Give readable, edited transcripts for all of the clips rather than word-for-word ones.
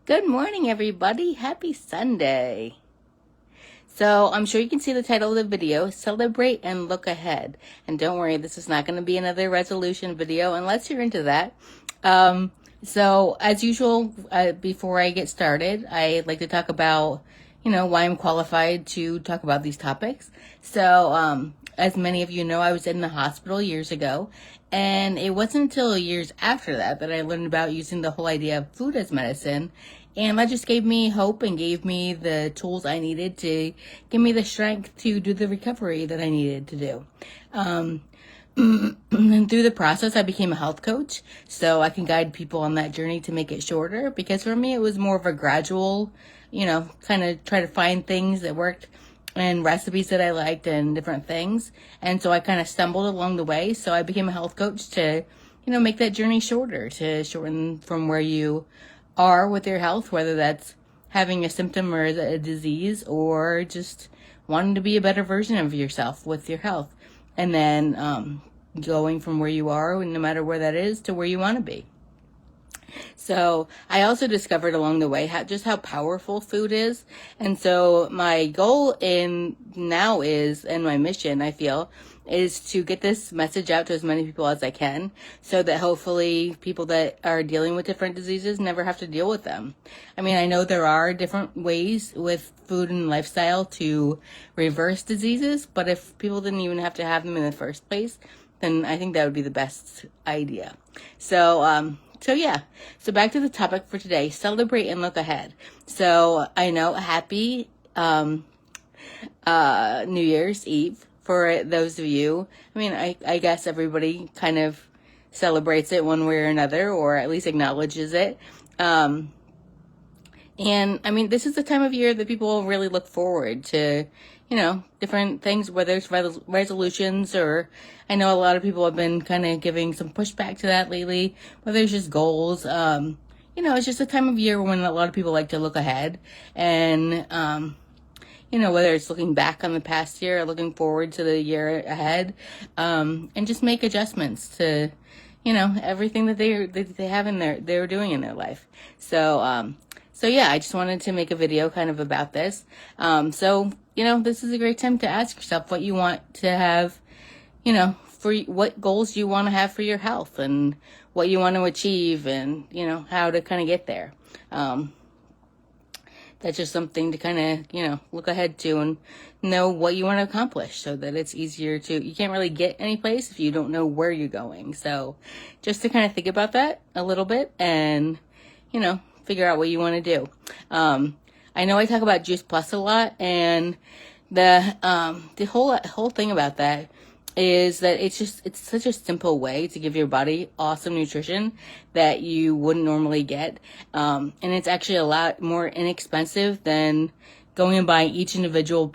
Good morning, everybody. Happy Sunday. So I'm sure you can see the title of the video, Celebrate and Look Ahead. And don't worry, this is not going to be another resolution video unless you're into that. So as usual, before I get started, I like to talk about, why I'm qualified to talk about these topics. So, as many of you know, I was in the hospital years ago, and it wasn't until years after that that I learned about using the whole idea of food as medicine. And that just gave me hope and gave me the tools I needed to give me the strength to do the recovery that I needed to do. And through the process, I became a health coach, so I can guide people on that journey to make it shorter. Because for me, it was more of a gradual, kind of try to find things that worked and recipes that I liked and different things. And so I kind of stumbled along the way. So I became a health coach to, make that journey shorter, to shorten from where you are with your health, whether that's having a symptom or a disease or just wanting to be a better version of yourself with your health. And then going from where you are, no matter where that is, to where you want to be. So I also discovered along the way just how powerful food is. And so my goal and my mission, I feel, is to get this message out to as many people as I can, so that hopefully people that are dealing with different diseases never have to deal with them. I mean, I know there are different ways with food and lifestyle to reverse diseases, but if people didn't even have to have them in the first place, then I think that would be the best idea. So back to the topic for today, celebrate and look ahead. So I know happy New Year's Eve for those of you. I mean, I guess everybody kind of celebrates it one way or another, or at least acknowledges it. And I mean, this is the time of year that people really look forward to, different things, whether it's resolutions, or I know a lot of people have been kind of giving some pushback to that lately, whether it's just goals. It's just a time of year when a lot of people like to look ahead and, whether it's looking back on the past year or looking forward to the year ahead, and just make adjustments to, everything that they have they're doing in their life. So I just wanted to make a video kind of about this. This is a great time to ask yourself what you want to have, for what goals you want to have for your health and what you want to achieve and, how to kind of get there. That's just something to kind of, look ahead to and know what you want to accomplish, so that it's easier you can't really get any place if you don't know where you're going. So just to kind of think about that a little bit and, figure out what you want to do. I know I talk about Juice Plus a lot, and the whole thing about that is that it's such a simple way to give your body awesome nutrition that you wouldn't normally get. And it's actually a lot more inexpensive than going and buying each individual,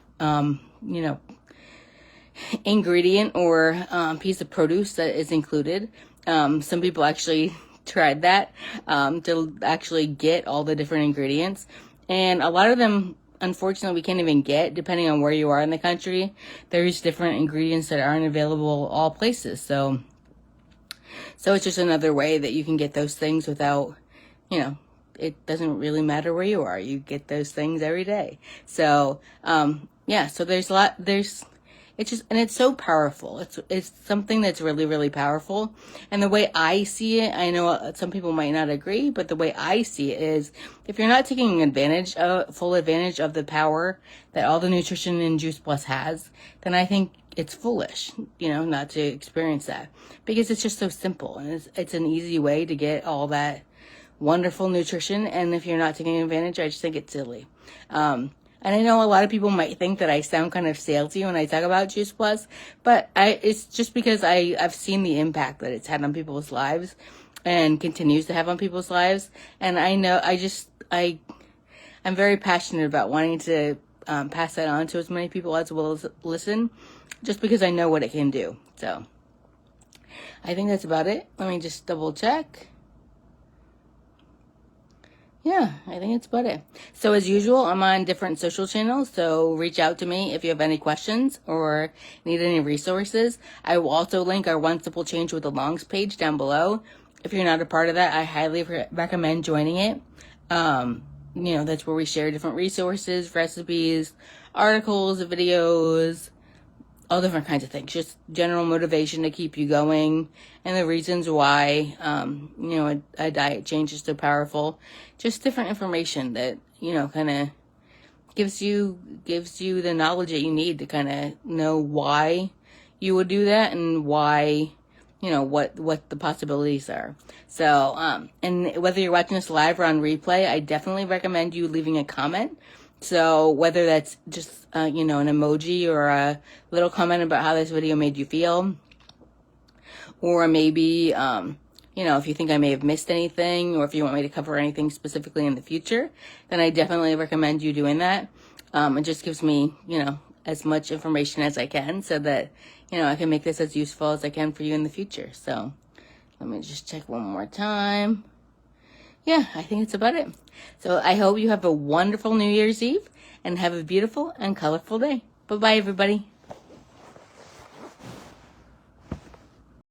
ingredient or piece of produce that is included. Some people actually tried that to actually get all the different ingredients, and a lot of them, unfortunately, we can't even get, depending on where you are in the country. There's different ingredients that aren't available all places. So it's just another way that you can get those things without, it doesn't really matter where you are. You get those things every day. So, so it's so powerful. It's something that's really, really powerful. And the way I see it, I know some people might not agree, but the way I see it is, if you're not taking full advantage of the power that all the nutrition in Juice Plus has, then I think it's foolish, not to experience that, because it's just so simple, and it's an easy way to get all that wonderful nutrition. And if you're not taking advantage, I just think it's silly. And I know a lot of people might think that I sound kind of salesy when I talk about Juice Plus, but it's just because I've seen the impact that it's had on people's lives and continues to have on people's lives. And I know I'm very passionate about wanting to pass that on to as many people as will listen, just because I know what it can do. So I think that's about it. Let me just double check. Yeah, I think it's about it. So as usual, I'm on different social channels, so reach out to me if you have any questions or need any resources. I will also link our One Simple Change with the Longs page down below. If you're not a part of that, I highly recommend joining it. That's where we share different resources, recipes, articles, videos, all different kinds of things. Just general motivation to keep you going, and the reasons why, a diet change is so powerful. Just different information that, kind of gives you the knowledge that you need to kind of know why you would do that and why, what the possibilities are. So, and whether you're watching this live or on replay, I definitely recommend you leaving a comment. So whether that's just, an emoji or a little comment about how this video made you feel, or maybe, if you think I may have missed anything, or if you want me to cover anything specifically in the future, then I definitely recommend you doing that. It just gives me, as much information as I can so that, I can make this as useful as I can for you in the future. So let me just check one more time. Yeah, I think that's about it. So I hope you have a wonderful New Year's Eve and have a beautiful and colorful day. Bye-bye, everybody.